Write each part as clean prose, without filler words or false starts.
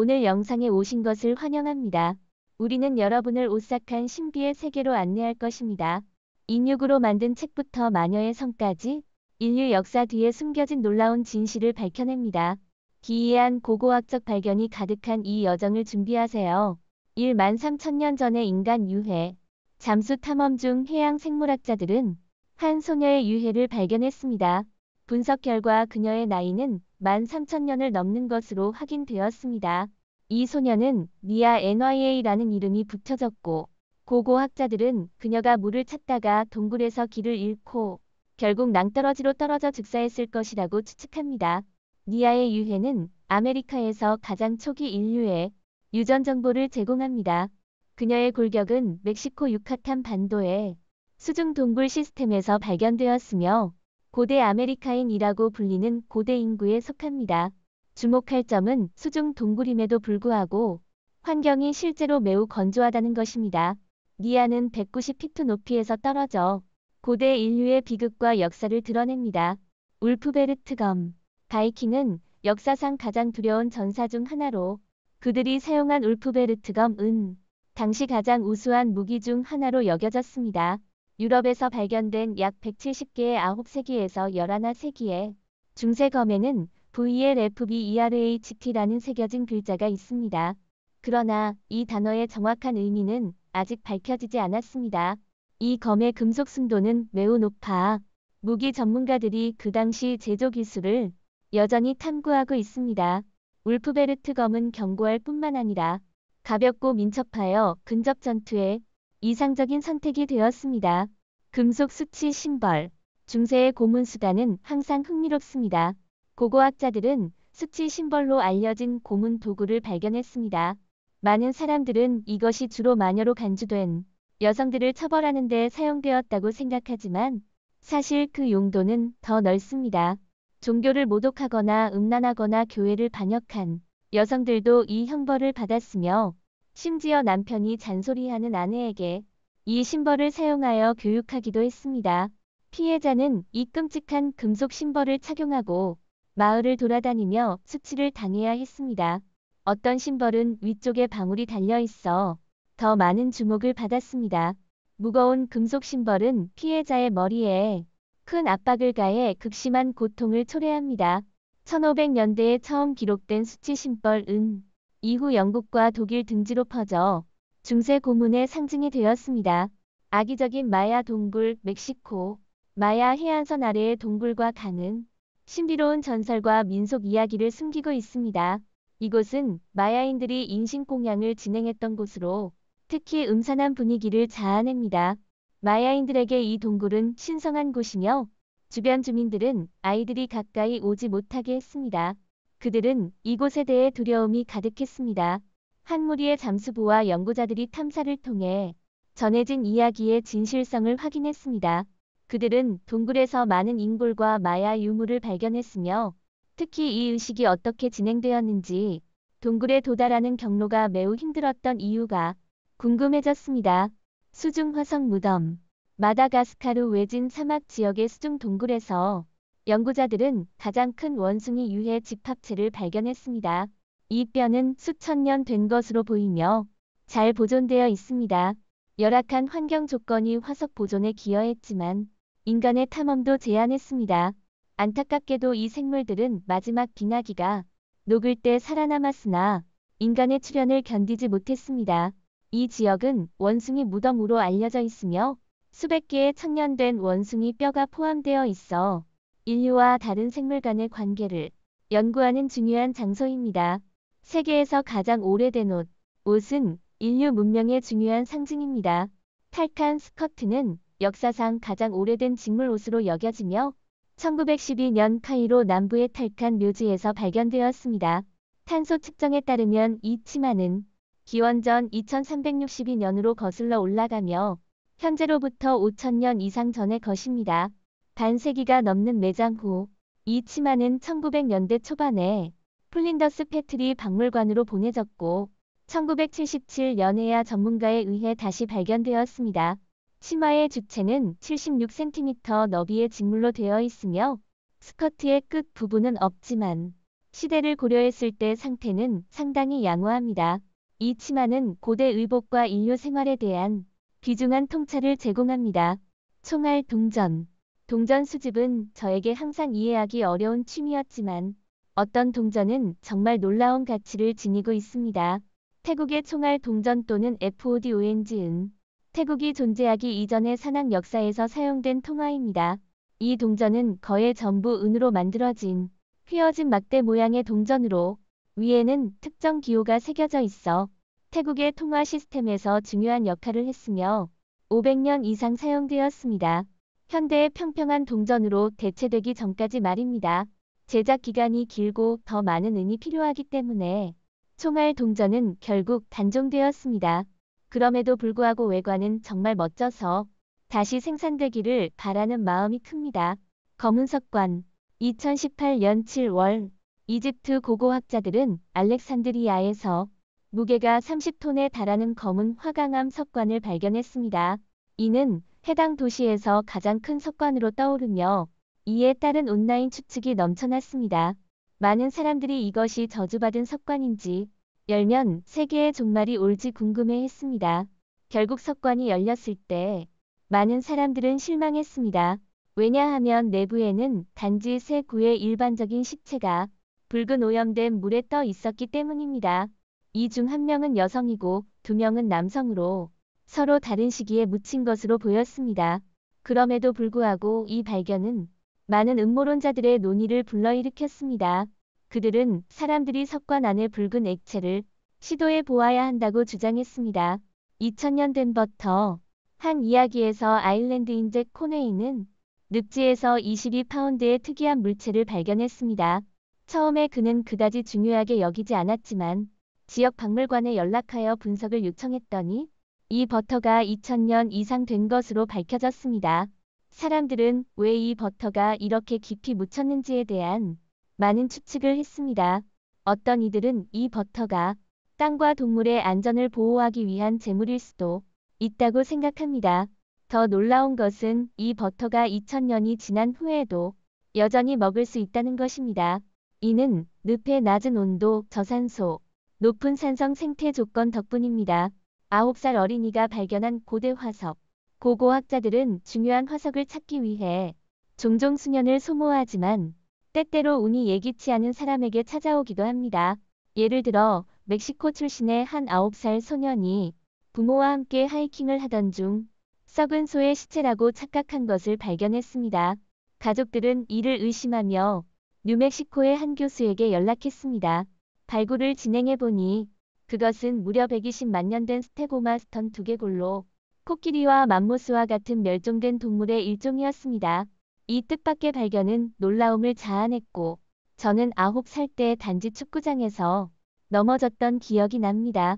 오늘 영상에 오신 것을 환영합니다. 우리는 여러분을 오싹한 신비의 세계로 안내할 것입니다. 인육으로 만든 책부터 마녀의 성까지 인류 역사 뒤에 숨겨진 놀라운 진실을 밝혀냅니다. 기이한 고고학적 발견이 가득한 이 여정을 준비하세요. 13,000년 전의 인간 유해. 잠수 탐험 중 해양 생물학자들은 한 소녀의 유해를 발견했습니다. 분석 결과 그녀의 나이는 13,000년을 넘는 것으로 확인되었습니다. 이 소녀는 니아 NYA라는 이름이 붙여졌고, 고고학자들은 그녀가 물을 찾다가 동굴에서 길을 잃고 결국 낭떠러지로 떨어져 즉사했을 것이라고 추측합니다. 니아의 유해는 아메리카에서 가장 초기 인류의 유전 정보를 제공합니다. 그녀의 골격은 멕시코 유카탄 반도의 수중 동굴 시스템에서 발견되었으며 고대 아메리카인이라고 불리는 고대 인구에 속합니다. 주목할 점은 수중 동굴임에도 불구하고 환경이 실제로 매우 건조하다는 것입니다. 니아는 190피트 높이에서 떨어져 고대 인류의 비극과 역사를 드러냅니다. 울프베르트검. 바이킹은 역사상 가장 두려운 전사 중 하나로 그들이 사용한 울프베르트검은 당시 가장 우수한 무기 중 하나로 여겨졌습니다. 유럽에서 발견된 약 170개의 9세기에서 11세기의 중세검에는 VLFBERHT라는 새겨진 글자가 있습니다. 그러나 이 단어의 정확한 의미는 아직 밝혀지지 않았습니다. 이 검의 금속 순도는 매우 높아 무기 전문가들이 그 당시 제조 기술을 여전히 탐구하고 있습니다. 울프베르트 검은 견고할 뿐만 아니라 가볍고 민첩하여 근접 전투에 이상적인 선택이 되었습니다. 금속 수치 심벌. 중세의 고문 수단은 항상 흥미롭습니다. 고고학자들은 수치 심벌로 알려진 고문 도구를 발견했습니다. 많은 사람들은 이것이 주로 마녀로 간주된 여성들을 처벌하는 데 사용되었다고 생각하지만 사실 그 용도는 더 넓습니다. 종교를 모독하거나 음란하거나 교회를 반역한 여성들도 이 형벌을 받았으며 심지어 남편이 잔소리하는 아내에게 이 심벌을 사용하여 교육하기도 했습니다. 피해자는 이 끔찍한 금속 심벌을 착용하고 마을을 돌아다니며 수치를 당해야 했습니다. 어떤 심벌은 위쪽에 방울이 달려 있어 더 많은 주목을 받았습니다. 무거운 금속 심벌은 피해자의 머리에 큰 압박을 가해 극심한 고통을 초래합니다. 1500년대에 처음 기록된 수치 심벌은 이후 영국과 독일 등지로 퍼져 중세 고문의 상징이 되었습니다. 악의적인 마야 동굴. 멕시코 마야 해안선 아래의 동굴과 강은 신비로운 전설과 민속 이야기를 숨기고 있습니다. 이곳은 마야인들이 인신공양을 진행했던 곳으로 특히 음산한 분위기를 자아냅니다. 마야인들에게 이 동굴은 신성한 곳이며 주변 주민들은 아이들이 가까이 오지 못하게 했습니다. 그들은 이곳에 대해 두려움이 가득했습니다. 한 무리의 잠수부와 연구자들이 탐사를 통해 전해진 이야기의 진실성을 확인했습니다. 그들은 동굴에서 많은 인골과 마야 유물을 발견했으며 특히 이 의식이 어떻게 진행되었는지 동굴에 도달하는 경로가 매우 힘들었던 이유가 궁금해졌습니다. 수중 화석 무덤. 마다가스카르 외진 사막 지역의 수중 동굴에서 연구자들은 가장 큰 원숭이 유해 집합체를 발견했습니다. 이 뼈는 수천 년 된 것으로 보이며 잘 보존되어 있습니다. 열악한 환경 조건이 화석 보존에 기여했지만 인간의 탐험도 제한했습니다. 안타깝게도 이 생물들은 마지막 빙하기가 녹을 때 살아남았으나 인간의 출현을 견디지 못했습니다. 이 지역은 원숭이 무덤으로 알려져 있으며 수백 개의 천년된 원숭이 뼈가 포함되어 있어 인류와 다른 생물 간의 관계를 연구하는 중요한 장소입니다. 세계에서 가장 오래된 옷. 옷은 인류 문명의 중요한 상징입니다. 탈칸 스커트는 역사상 가장 오래된 직물 옷으로 여겨지며 1912년 카이로 남부의 탈칸 묘지에서 발견되었습니다. 탄소 측정에 따르면 이 치마는 기원전 2362년으로 거슬러 올라가며 현재로부터 5000년 이상 전의 것입니다. 반세기가 넘는 매장 후 이 치마는 1900년대 초반에 플린더스 패트리 박물관으로 보내졌고 1977년에야 전문가에 의해 다시 발견되었습니다. 치마의 주체는 76cm 너비의 직물로 되어 있으며 스커트의 끝 부분은 없지만 시대를 고려했을 때 상태는 상당히 양호합니다. 이 치마는 고대 의복과 인류 생활에 대한 귀중한 통찰을 제공합니다. 총알 동전. 동전 수집은 저에게 항상 이해하기 어려운 취미였지만 어떤 동전은 정말 놀라운 가치를 지니고 있습니다. 태국의 총알 동전 또는 FODONG은 태국이 존재하기 이전의 산악 역사에서 사용된 통화입니다. 이 동전은 거의 전부 은으로 만들어진 휘어진 막대 모양의 동전으로 위에는 특정 기호가 새겨져 있어 태국의 통화 시스템에서 중요한 역할을 했으며 500년 이상 사용되었습니다. 현대의 평평한 동전으로 대체되기 전까지 말입니다. 제작 기간이 길고 더 많은 은이 필요하기 때문에 총알 동전은 결국 단종되었습니다. 그럼에도 불구하고 외관은 정말 멋져서 다시 생산되기를 바라는 마음이 큽니다. 검은 석관. 2018년 7월 이집트 고고학자들은 알렉산드리아에서 무게가 30톤에 달하는 검은 화강암 석관을 발견했습니다. 이는 해당 도시에서 가장 큰 석관으로 떠오르며 이에 따른 온라인 추측이 넘쳐났습니다. 많은 사람들이 이것이 저주받은 석관인지 열면 세계의 종말이 올지 궁금해했습니다. 결국 석관이 열렸을 때 많은 사람들은 실망했습니다. 왜냐하면 내부에는 단지 세 구의 일반적인 시체가 붉은 오염된 물에 떠 있었기 때문입니다. 이 중 한 명은 여성이고 두 명은 남성으로 서로 다른 시기에 묻힌 것으로 보였습니다. 그럼에도 불구하고 이 발견은 많은 음모론자들의 논의를 불러일으켰습니다. 그들은 사람들이 석관 안의 붉은 액체를 시도해 보아야 한다고 주장했습니다. 2000년대부터 한 이야기에서 아일랜드인 잭 코네이는 늪지에서 22파운드의 특이한 물체를 발견했습니다. 처음에 그는 그다지 중요하게 여기지 않았지만 지역 박물관에 연락하여 분석을 요청했더니 이 버터가 2000년 이상 된 것으로 밝혀졌습니다. 사람들은 왜 이 버터가 이렇게 깊이 묻혔는지에 대한 많은 추측을 했습니다. 어떤 이들은 이 버터가 땅과 동물의 안전을 보호하기 위한 제물일 수도 있다고 생각합니다. 더 놀라운 것은 이 버터가 2000년이 지난 후에도 여전히 먹을 수 있다는 것입니다. 이는 늪의 낮은 온도, 저산소, 높은 산성 생태 조건 덕분입니다. 9살 어린이가 발견한 고대 화석. 고고학자들은 중요한 화석을 찾기 위해 종종 수년을 소모하지만 때때로 운이 예기치 않은 사람에게 찾아오기도 합니다. 예를 들어 멕시코 출신의 한 9살 소년이 부모와 함께 하이킹을 하던 중 썩은 소의 시체라고 착각한 것을 발견했습니다. 가족들은 이를 의심하며 뉴멕시코의 한 교수에게 연락했습니다. 발굴을 진행해보니 그것은 무려 120만 년 된 스테고마스턴 두개골로 코끼리와 맘모스와 같은 멸종된 동물의 일종이었습니다. 이 뜻밖의 발견은 놀라움을 자아냈고 저는 9살 때 단지 축구장에서 넘어졌던 기억이 납니다.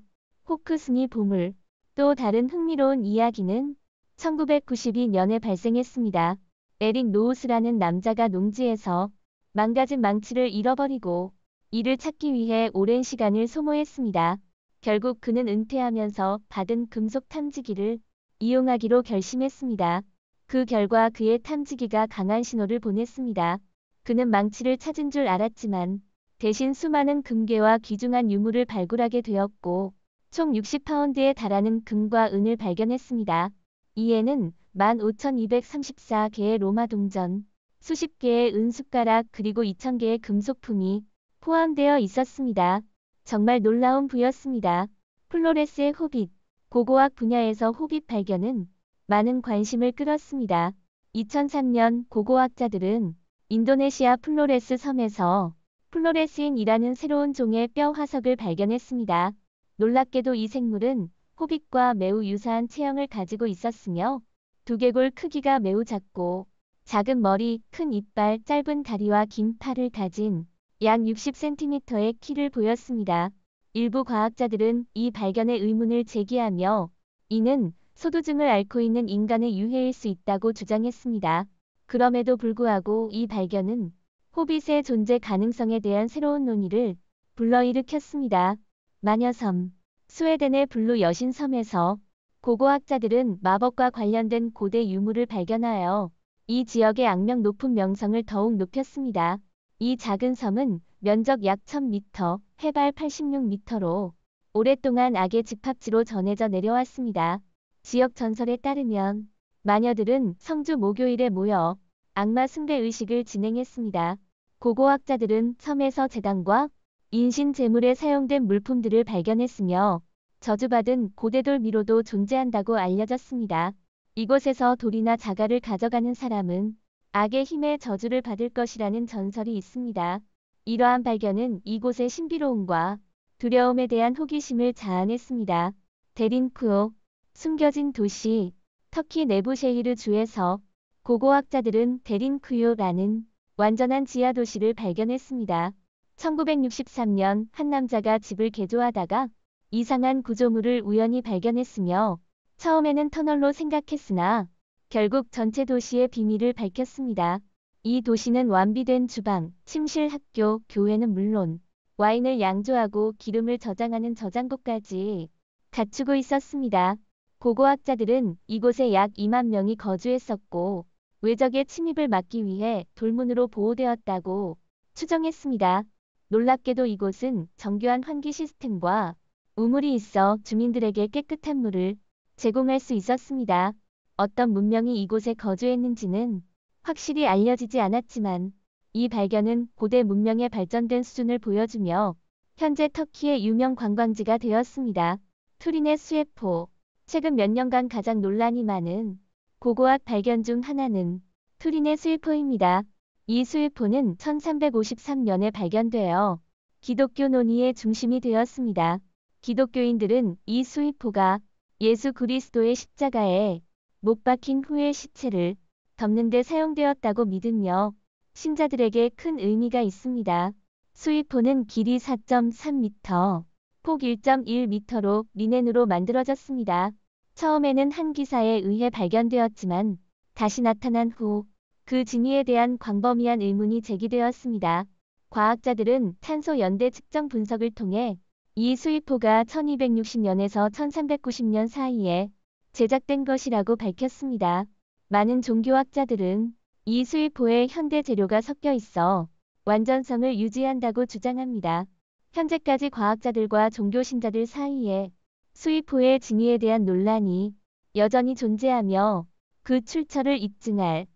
호크스니 보물. 또 다른 흥미로운 이야기는 1992년에 발생했습니다. 에릭 노우스라는 남자가 농지에서 망가진 망치를 잃어버리고 이를 찾기 위해 오랜 시간을 소모했습니다. 결국 그는 은퇴하면서 받은 금속 탐지기를 이용하기로 결심했습니다. 그 결과 그의 탐지기가 강한 신호를 보냈습니다. 그는 망치를 찾은 줄 알았지만 대신 수많은 금괴와 귀중한 유물을 발굴하게 되었고 총 60파운드에 달하는 금과 은을 발견했습니다. 이에는 15,234개의 로마 동전, 수십 개의 은 숟가락 그리고 2,000개의 금속품이 포함되어 있었습니다. 정말 놀라운 부였습니다. 플로레스의 호빗. 고고학 분야에서 호빗 발견은 많은 관심을 끌었습니다. 2003년 고고학자들은 인도네시아 플로레스 섬에서 플로레스인이라는 새로운 종의 뼈 화석을 발견했습니다. 놀랍게도 이 생물은 호빗과 매우 유사한 체형을 가지고 있었으며 두개골 크기가 매우 작고 작은 머리, 큰 이빨, 짧은 다리와 긴 팔을 가진 약 60cm의 키를 보였습니다. 일부 과학자들은 이 발견에 의문을 제기하며 이는 소두증을 앓고 있는 인간의 유해일 수 있다고 주장했습니다. 그럼에도 불구하고 이 발견은 호빗의 존재 가능성에 대한 새로운 논의를 불러일으켰습니다. 마녀섬. 스웨덴의 블루 여신섬에서 고고학자들은 마법과 관련된 고대 유물을 발견하여 이 지역의 악명 높은 명성을 더욱 높였습니다. 이 작은 섬은 면적 약 1000m, 해발 86m로 오랫동안 악의 집합지로 전해져 내려왔습니다. 지역 전설에 따르면 마녀들은 성주 목요일에 모여 악마 숭배 의식을 진행했습니다. 고고학자들은 섬에서 제단과 인신 제물에 사용된 물품들을 발견했으며 저주받은 고대돌 미로도 존재한다고 알려졌습니다. 이곳에서 돌이나 자갈을 가져가는 사람은 악의 힘에 저주를 받을 것이라는 전설이 있습니다. 이러한 발견은 이곳의 신비로움과 두려움에 대한 호기심을 자아냈습니다. 데린쿠오, 숨겨진 도시, 터키 네부셰히르 주에서 고고학자들은 데린쿠요라는 완전한 지하 도시를 발견했습니다. 1963년 한 남자가 집을 개조하다가 이상한 구조물을 우연히 발견했으며 처음에는 터널로 생각했으나 결국 전체 도시의 비밀을 밝혔습니다. 이 도시는 완비된 주방, 침실, 학교, 교회는 물론 와인을 양조하고 기름을 저장하는 저장고까지 갖추고 있었습니다. 고고학자들은 이곳에 약 2만 명이 거주했었고 외적의 침입을 막기 위해 돌문으로 보호되었다고 추정했습니다. 놀랍게도 이곳은 정교한 환기 시스템과 우물이 있어 주민들에게 깨끗한 물을 제공할 수 있었습니다. 어떤 문명이 이곳에 거주했는지는 확실히 알려지지 않았지만 이 발견은 고대 문명의 발전된 수준을 보여주며 현재 터키의 유명 관광지가 되었습니다. 투린의 수에포. 최근 몇 년간 가장 논란이 많은 고고학 발견 중 하나는 투린의 수에포입니다. 이 수에포는 1353년에 발견되어 기독교 논의의 중심이 되었습니다. 기독교인들은 이 수에포가 예수 그리스도의 십자가에 못 박힌 후의 시체를 덮는 데 사용되었다고 믿으며 신자들에게 큰 의미가 있습니다. 수이포는 길이 4.3m, 폭 1.1m로 리넨으로 만들어졌습니다. 처음에는 한 기사에 의해 발견되었지만 다시 나타난 후 그 진위에 대한 광범위한 의문이 제기되었습니다. 과학자들은 탄소 연대 측정 분석을 통해 이 수이포가 1260년에서 1390년 사이에 제작된 것이라고 밝혔습니다. 많은 종교학자들은 이 수이포에 현대 재료가 섞여 있어 완전성을 유지한다고 주장합니다. 현재까지 과학자들과 종교 신자들 사이에 수이포의 진위에 대한 논란이 여전히 존재하며 그 출처를 입증할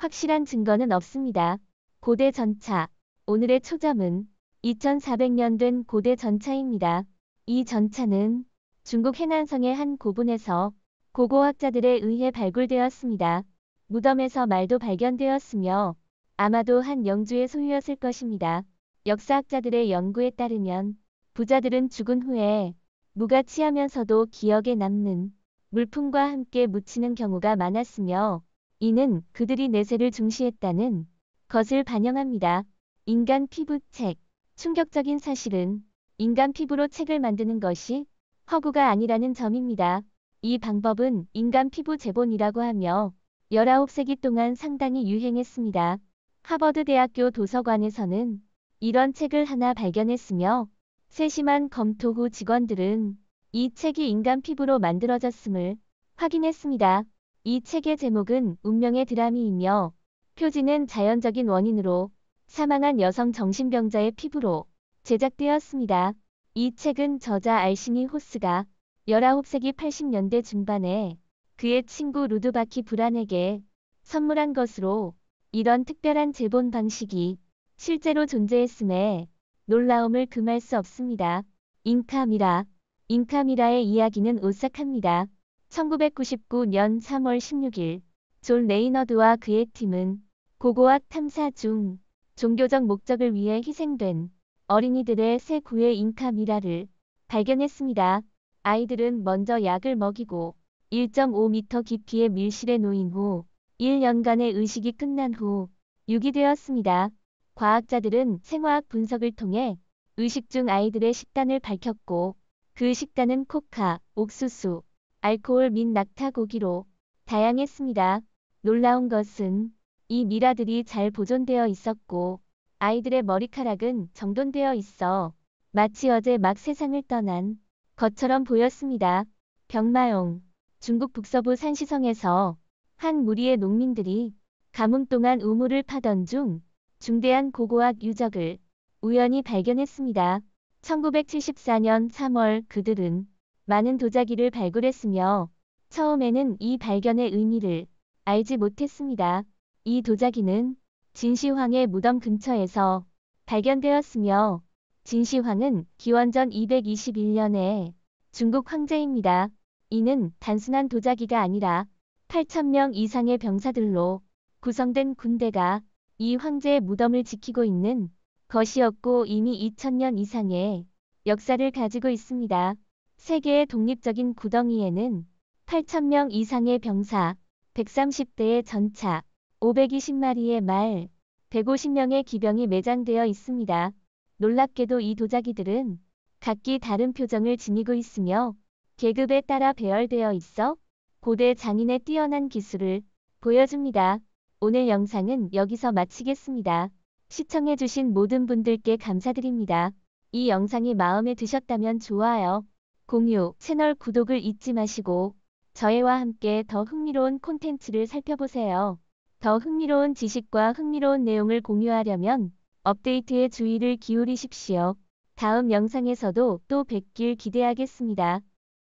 확실한 증거는 없습니다. 고대 전차. 오늘의 초점은 2400년 된 고대 전차입니다. 이 전차는 중국 해난성의 한 고분에서 고고학자들에 의해 발굴되었습니다. 무덤에서 말도 발견되었으며 아마도 한 영주의 소유였을 것입니다. 역사학자들의 연구에 따르면 부자들은 죽은 후에 무가치하면서도 기억에 남는 물품과 함께 묻히는 경우가 많았으며 이는 그들이 내세를 중시했다는 것을 반영합니다. 인간 피부 책. 충격적인 사실은 인간 피부로 책을 만드는 것이 허구가 아니라는 점입니다. 이 방법은 인간 피부 재본이라고 하며 19세기 동안 상당히 유행했습니다. 하버드 대학교 도서관에서는 이런 책을 하나 발견했으며 세심한 검토 후 직원들은 이 책이 인간 피부로 만들어졌음을 확인했습니다. 이 책의 제목은 운명의 드라미이며 표지는 자연적인 원인으로 사망한 여성 정신병자의 피부로 제작되었습니다. 이 책은 저자 알시니 호스가 19세기 80년대 중반에 그의 친구 루드바키 브란에게 선물한 것으로 이런 특별한 제본 방식이 실제로 존재했음에 놀라움을 금할 수 없습니다. 잉카미라. 잉카미라의 이야기는 오싹합니다. 1999년 3월 16일 존 레이너드와 그의 팀은 고고학 탐사 중 종교적 목적을 위해 희생된 어린이들의 새 구의 잉카미라를 발견했습니다. 아이들은 먼저 약을 먹이고 1.5m 깊이의 밀실에 놓인 후 1년간의 의식이 끝난 후 유기되었습니다. 과학자들은 생화학 분석을 통해 의식 중 아이들의 식단을 밝혔고 그 식단은 코카, 옥수수, 알코올 및 낙타 고기로 다양했습니다. 놀라운 것은 이 미라들이 잘 보존되어 있었고 아이들의 머리카락은 정돈되어 있어 마치 어제 막 세상을 떠난 것처럼 보였습니다. 병마용. 중국 북서부 산시성에서 한 무리의 농민들이 가뭄 동안 우물을 파던 중 중대한 고고학 유적을 우연히 발견했습니다. 1974년 3월 그들은 많은 도자기를 발굴했으며 처음에는 이 발견의 의미를 알지 못했습니다. 이 도자기는 진시황의 무덤 근처에서 발견되었으며 진시황은 기원전 221년에 중국 황제입니다. 이는 단순한 도자기가 아니라 8,000명 이상의 병사들로 구성된 군대가 이 황제의 무덤을 지키고 있는 것이었고 이미 2,000년 이상의 역사를 가지고 있습니다. 세계의 독립적인 구덩이에는 8,000명 이상의 병사, 130대의 전차, 520마리의 말, 150명의 기병이 매장되어 있습니다. 놀랍게도 이 도자기들은 각기 다른 표정을 지니고 있으며 계급에 따라 배열되어 있어 고대 장인의 뛰어난 기술을 보여줍니다. 오늘 영상은 여기서 마치겠습니다. 시청해주신 모든 분들께 감사드립니다. 이 영상이 마음에 드셨다면 좋아요, 공유, 채널 구독을 잊지 마시고 저희와 함께 더 흥미로운 콘텐츠를 살펴보세요. 더 흥미로운 지식과 흥미로운 내용을 공유하려면 업데이트에 주의를 기울이십시오. 다음 영상에서도 또 뵙길 기대하겠습니다.